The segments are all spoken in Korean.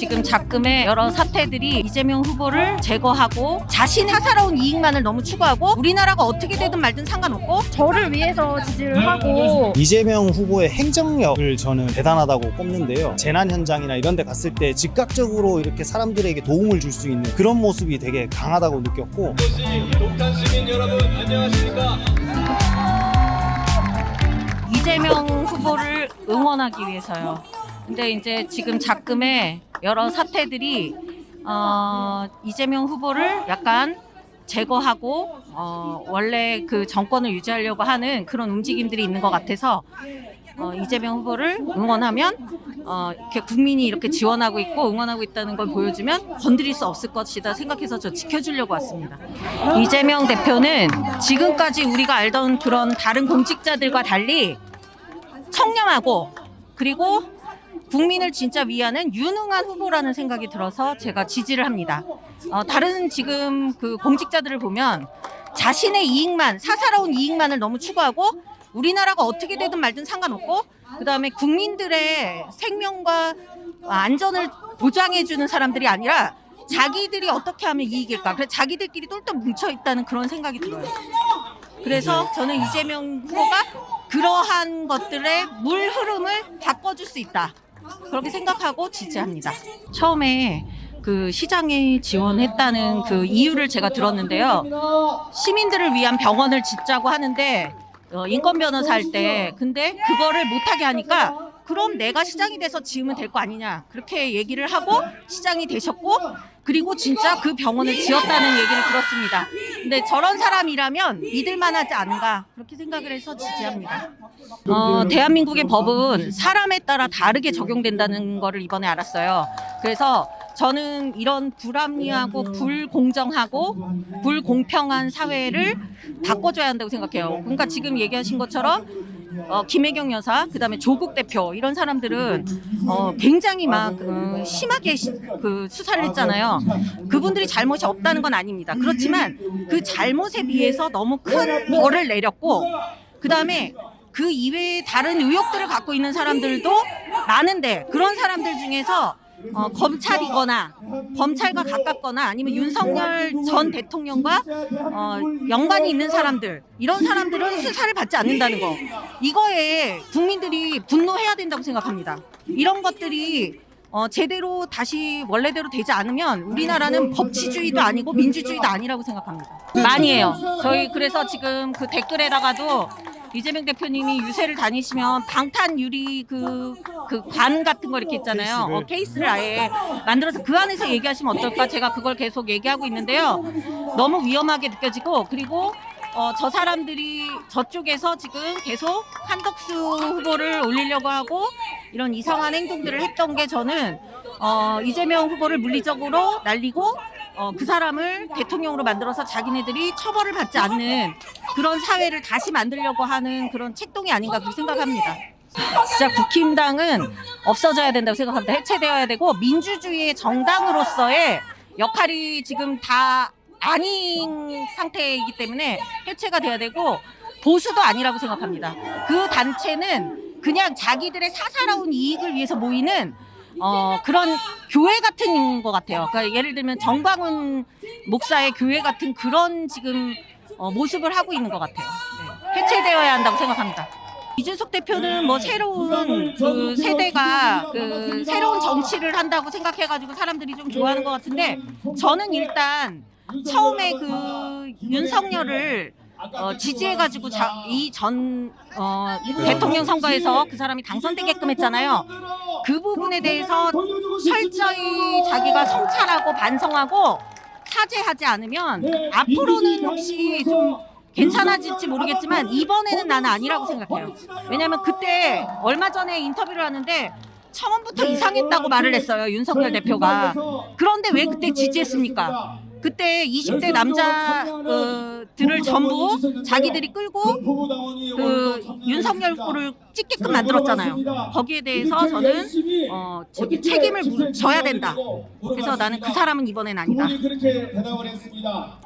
지금 작금의 여러 사태들이 이재명 후보를 제거하고 자신의 사사로운 이익만을 너무 추구하고 우리나라가 어떻게 되든 말든 상관없고 저를 위해서 지지를 하고 이재명 후보의 행정력을 저는 대단하다고 꼽는데요. 재난 현장이나 이런 데 갔을 때 즉각적으로 이렇게 사람들에게 도움을 줄 수 있는 그런 모습이 되게 강하다고 느꼈고, 녹탄 시민 여러분 안녕하십니까? 이재명 후보를 응원하기 위해서요. 근데 이제 지금 작금의 여러 사태들이 이재명 후보를 약간 제거하고 원래 그 정권을 유지하려고 하는 그런 움직임들이 있는 것 같아서 이재명 후보를 응원하면 이렇게 국민이 이렇게 지원하고 있고 응원하고 있다는 걸 보여주면 건드릴 수 없을 것이다 생각해서 저 지켜주려고 왔습니다. 이재명 대표는 지금까지 우리가 알던 그런 다른 공직자들과 달리 청렴하고 그리고 국민을 진짜 위하는 유능한 후보라는 생각이 들어서 제가 지지를 합니다. 다른 지금 그 공직자들을 보면 자신의 이익만, 사사로운 이익만을 너무 추구하고 우리나라가 어떻게 되든 말든 상관없고 그다음에 국민들의 생명과 안전을 보장해주는 사람들이 아니라 자기들이 어떻게 하면 이익일까, 그래서 자기들끼리 똘똘 뭉쳐있다는 그런 생각이 들어요. 그래서 저는 이재명 후보가 그러한 것들의 물 흐름을 바꿔줄 수 있다, 그렇게 생각하고 지지합니다. 처음에 그 시장에 지원했다는 그 이유를 제가 들었는데요. 시민들을 위한 병원을 짓자고 하는데 인권 변호사 할 때 근데 그거를 못하게 하니까 그럼 내가 시장이 돼서 지으면 될 거 아니냐, 그렇게 얘기를 하고 시장이 되셨고 그리고 진짜 그 병원을 지었다는 얘기를 들었습니다. 근데 저런 사람이라면 믿을만하지 않은가, 그렇게 생각을 해서 지지합니다. 대한민국의 법은 사람에 따라 다르게 적용된다는 거를 이번에 알았어요. 그래서 저는 이런 불합리하고 불공정하고 불공평한 사회를 바꿔줘야 한다고 생각해요. 그러니까 지금 얘기하신 것처럼 김혜경 여사, 그다음에 조국 대표 이런 사람들은 굉장히 막 심하게 그 수사를 했잖아요. 그분들이 잘못이 없다는 건 아닙니다. 그렇지만 그 잘못에 비해서 너무 큰 벌을 내렸고 그다음에 그 이외에 다른 의혹들을 갖고 있는 사람들도 많은데 그런 사람들 중에서 검찰이거나 검찰과 가깝거나 아니면 윤석열 전 대통령과 연관이 있는 사람들, 이런 사람들은 수사를 받지 않는다는 거, 이거에 국민들이 분노해야 된다고 생각합니다. 이런 것들이 제대로 다시 원래대로 되지 않으면 우리나라는 법치주의도 아니고 민주주의도 아니라고 생각합니다. 많이 해요. 저희 그래서 지금 그 댓글에다가도 이재명 대표님이 유세를 다니시면 방탄 유리 그 관 같은 거 이렇게 있잖아요. 케이스를 아예 만들어서 그 안에서 얘기하시면 어떨까, 제가 그걸 계속 얘기하고 있는데요. 너무 위험하게 느껴지고, 그리고 저 사람들이 저쪽에서 지금 계속 한덕수 후보를 올리려고 하고 이런 이상한 행동들을 했던 게 저는 이재명 후보를 물리적으로 날리고 그 사람을 대통령으로 만들어서 자기네들이 처벌을 받지 않는 그런 사회를 다시 만들려고 하는 그런 책동이 아닌가 그렇게 생각합니다. 진짜 국힘당은 없어져야 된다고 생각합니다. 해체되어야 되고 민주주의의 정당으로서의 역할이 지금 다 아닌 상태이기 때문에 해체가 돼야 되고 보수도 아니라고 생각합니다. 그 단체는 그냥 자기들의 사사로운 이익을 위해서 모이는 그런 교회 같은 것 같아요. 그러니까 예를 들면 정광훈 목사의 교회 같은 그런 지금 모습을 하고 있는 것 같아요. 네. 해체되어야 한다고 생각합니다. 이준석 대표는 뭐 새로운 그 세대가 그 새로운 정치를 한다고 생각해가지고 사람들이 좀 좋아하는 것 같은데, 저는 일단 처음에 그 윤석열을 지지해가지고 이 전 대통령 선거에서 그 사람이 당선되게끔 했잖아요. 그 부분에 대해서 철저히 자기가 성찰하고 반성하고 사죄하지 않으면 앞으로는 혹시 좀 괜찮아질지 모르겠지만 이번에는 나는 아니라고 생각해요. 왜냐하면 그때 얼마 전에 인터뷰를 하는데 처음부터 이상했다고 말을 했어요, 윤석열 대표가. 그런데 왜 그때 지지했습니까? 그때 20대 남자들을 전부 자기들이 끌고 그 윤석열 후보를 찍게끔 만들었잖아요. 거기에 대해서 저는 책임을 져야 된다. 그래서 나는 그 사람은 이번엔 아니다. 그렇게 대답을 했습니다.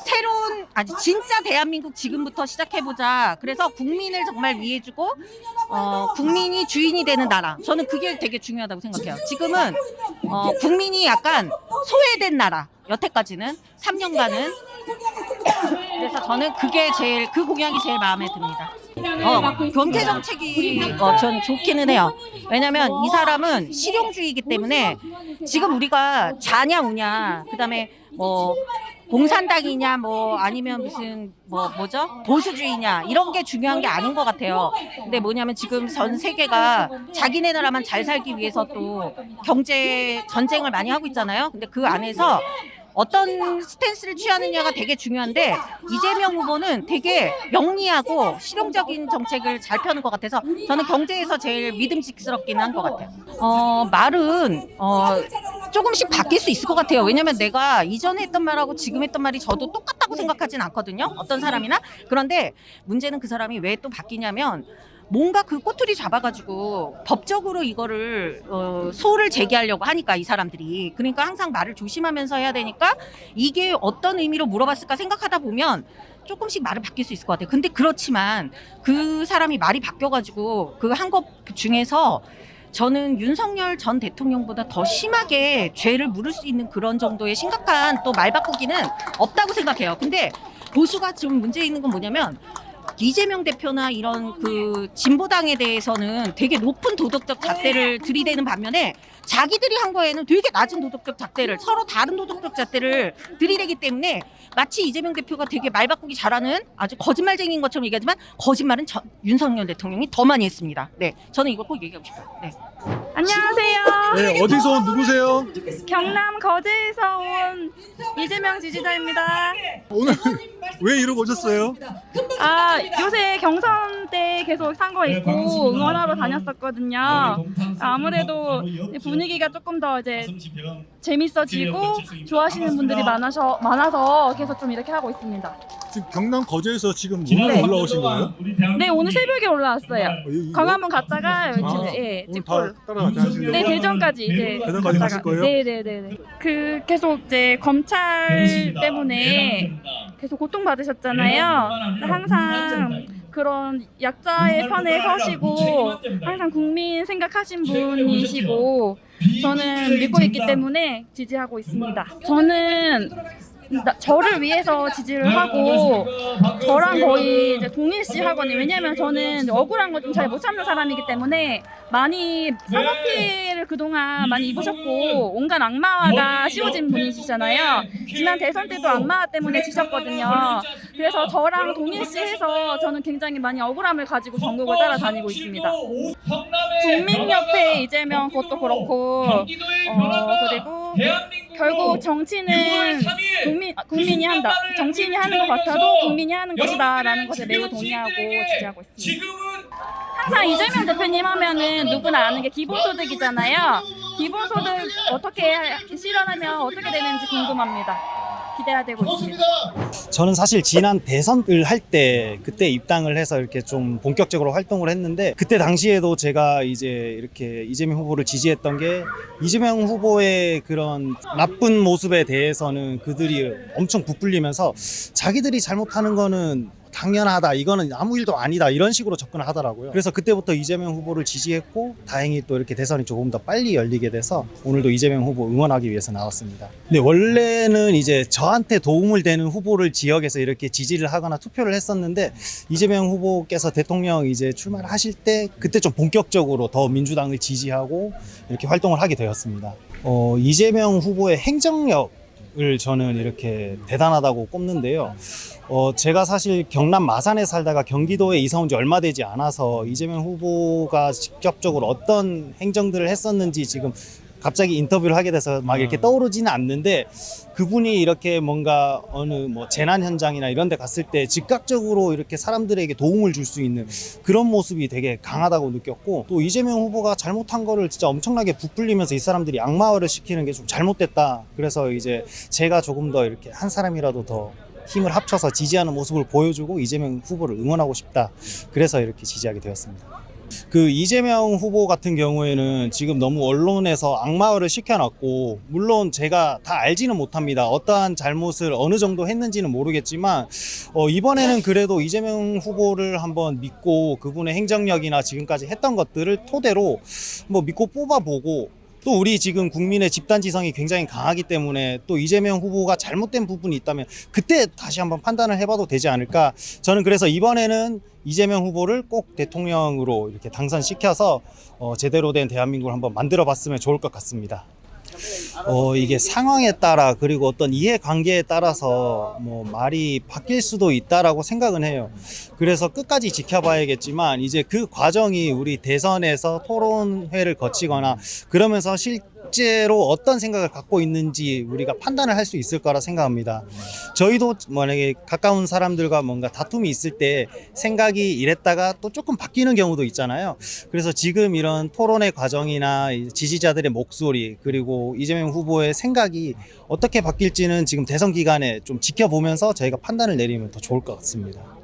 새로운 아주 진짜 대한민국 지금부터 시작해보자. 그래서 국민을 정말 위해주고 국민이 주인이 되는 나라. 저는 그게 되게 중요하다고 생각해요. 지금은 국민이 약간 소외된 나라. 여태까지는 3년간은. 그래서 저는 그게 그 공약이 제일 마음에 듭니다. 경제 정책이 전 좋기는 해요. 왜냐면 이 사람은 실용주의이기 때문에 지금 우리가 자냐 우냐, 그다음에 뭐 공산당이냐 뭐 아니면 무슨 뭐죠? 보수주의냐 이런 게 중요한 게 아닌 것 같아요. 근데 뭐냐면 지금 전 세계가 자기네 나라만 잘 살기 위해서 또 경제 전쟁을 많이 하고 있잖아요. 근데 그 안에서 어떤 스탠스를 취하느냐가 되게 중요한데 이재명 후보는 되게 영리하고 실용적인 정책을 잘 펴는 것 같아서 저는 경제에서 제일 믿음직스럽기는 한 것 같아요. 말은 조금씩 바뀔 수 있을 것 같아요. 왜냐면 내가 이전에 했던 말하고 지금 했던 말이 저도 똑같다고 생각하진 않거든요. 어떤 사람이나. 그런데 문제는 그 사람이 왜 또 바뀌냐면 뭔가 그 꼬투리 잡아가지고 법적으로 이거를 소를 제기하려고 하니까 이 사람들이. 그러니까 항상 말을 조심하면서 해야 되니까 이게 어떤 의미로 물어봤을까 생각하다 보면 조금씩 말을 바뀔 수 있을 것 같아요. 근데 그렇지만 그 사람이 말이 바뀌어가지고 그 한 것 중에서 저는 윤석열 전 대통령보다 더 심하게 죄를 물을 수 있는 그런 정도의 심각한 또 말 바꾸기는 없다고 생각해요. 근데 보수가 지금 문제 있는 건 뭐냐면 이재명 대표나 이런 그 진보당에 대해서는 되게 높은 도덕적 잣대를 들이대는 반면에 자기들이 한 거에는 되게 낮은 도덕적 잣대를, 서로 다른 도덕적 잣대를 들이대기 때문에 마치 이재명 대표가 되게 말 바꾸기 잘하는 아주 거짓말쟁이인 것처럼 얘기하지만 거짓말은 윤석열 대통령이 더 많이 했습니다. 네, 저는 이걸 꼭 얘기하고 싶어요. 네. 안녕하세요. 네, 어디서 온 누구세요? 경남 거제에서 온 이재명 지지자입니다. 오늘 왜 이러고 오셨어요? 요새 경선 때 계속 선거 있고 응원하러 다녔었거든요. 아무래도 분위기가 조금 더 이제 재밌어지고 좋아하시는 분들이 많아서 계속 좀 이렇게 하고 있습니다. 지금 경남 거제에서 지금 오늘 올라오신 거예요? 네, 오늘 새벽에 올라왔어요. 이거? 광화문 갔다가 지금 오늘 찍고 다 따라가지 하시는 네, 거예요? 대전까지 이제 대전까지 가실 거예요? 네네네. 그 계속 이제 검찰 때문에 계속 고통받으셨잖아요. 항상 그런 약자의 편에 서시고 항상 국민 생각하신 분이시고 저는 믿고 있기 때문에 지지하고 있습니다. 저는 저를 위해서 지지를 하고 저랑 거의 이제 동일시하거든요. 왜냐면 저는 억울한 거 좀 잘 못 참는 사람이기 때문에 많이 산업 피해를 그동안 많이 입으셨고 온갖 악마화가 씌워진 분이시잖아요. 지난 대선 때도 악마화 때문에 지셨거든요. 그래서 저랑 동일시해서 저는 굉장히 많이 억울함을 가지고 전국을 따라다니고 있습니다. 국민협회 이재명 그것도 그렇고 그리고 결국 정치는 국민이 한다. 정치인이 하는 것 같아도 국민이 하는 것이다 라는 것에 매우 동의하고 지지하고 있습니다. 항상 이재명 대표님 하면은 누구나 아는 게 기본소득이잖아요. 기본소득 어떻게 실현하면 어떻게 되는지 궁금합니다. 기대가 되고 있습니다. 저는 사실 지난 대선을 할 때 그때 입당을 해서 이렇게 좀 본격적으로 활동을 했는데 그때 당시에도 제가 이제 이렇게 이재명 후보를 지지했던 게 이재명 후보의 그런 나쁜 모습에 대해서는 그들이 엄청 부풀리면서 자기들이 잘못하는 거는 당연하다, 이거는 아무 일도 아니다, 이런 식으로 접근을 하더라고요. 그래서 그때부터 이재명 후보를 지지했고 다행히 또 이렇게 대선이 조금 더 빨리 열리게 돼서 오늘도 이재명 후보 응원하기 위해서 나왔습니다. 근데 원래는 이제 저한테 도움을 되는 후보를 지역에서 이렇게 지지를 하거나 투표를 했었는데 이재명 후보께서 대통령 이제 출마를 하실 때 그때 좀 본격적으로 더 민주당을 지지하고 이렇게 활동을 하게 되었습니다. 이재명 후보의 행정력을 저는 이렇게 대단하다고 꼽는데요. 제가 사실 경남 마산에 살다가 경기도에 이사 온 지 얼마 되지 않아서 이재명 후보가 직접적으로 어떤 행정들을 했었는지 지금 갑자기 인터뷰를 하게 돼서 막 이렇게 떠오르지는 않는데 그분이 이렇게 뭔가 어느 뭐 재난 현장이나 이런 데 갔을 때 즉각적으로 이렇게 사람들에게 도움을 줄 수 있는 그런 모습이 되게 강하다고 느꼈고 또 이재명 후보가 잘못한 거를 진짜 엄청나게 부풀리면서 이 사람들이 악마화를 시키는 게 좀 잘못됐다. 그래서 이제 제가 조금 더 이렇게 한 사람이라도 더 힘을 합쳐서 지지하는 모습을 보여주고 이재명 후보를 응원하고 싶다. 그래서 이렇게 지지하게 되었습니다. 그 이재명 후보 같은 경우에는 지금 너무 언론에서 악마화를 시켜놨고, 물론 제가 다 알지는 못합니다. 어떠한 잘못을 어느 정도 했는지는 모르겠지만 이번에는 그래도 이재명 후보를 한번 믿고 그분의 행정력이나 지금까지 했던 것들을 토대로 뭐 믿고 뽑아보고, 또 우리 지금 국민의 집단지성이 굉장히 강하기 때문에 또 이재명 후보가 잘못된 부분이 있다면 그때 다시 한번 판단을 해봐도 되지 않을까. 저는 그래서 이번에는 이재명 후보를 꼭 대통령으로 이렇게 당선시켜서 제대로 된 대한민국을 한번 만들어 봤으면 좋을 것 같습니다. 이게 상황에 따라, 그리고 어떤 이해관계에 따라서 뭐 말이 바뀔 수도 있다라고 생각은 해요. 그래서 끝까지 지켜봐야겠지만, 이제 그 과정이 우리 대선에서 토론회를 거치거나 그러면서 실제로 어떤 생각을 갖고 있는지 우리가 판단을 할 수 있을 거라 생각합니다. 저희도 만약에 가까운 사람들과 뭔가 다툼이 있을 때 생각이 이랬다가 또 조금 바뀌는 경우도 있잖아요. 그래서 지금 이런 토론회 과정이나 지지자들의 목소리, 그리고 이재명 후보의 생각이 어떻게 바뀔지는 지금 대선 기간에 좀 지켜보면서 저희가 판단을 내리면 더 좋을 것 같습니다.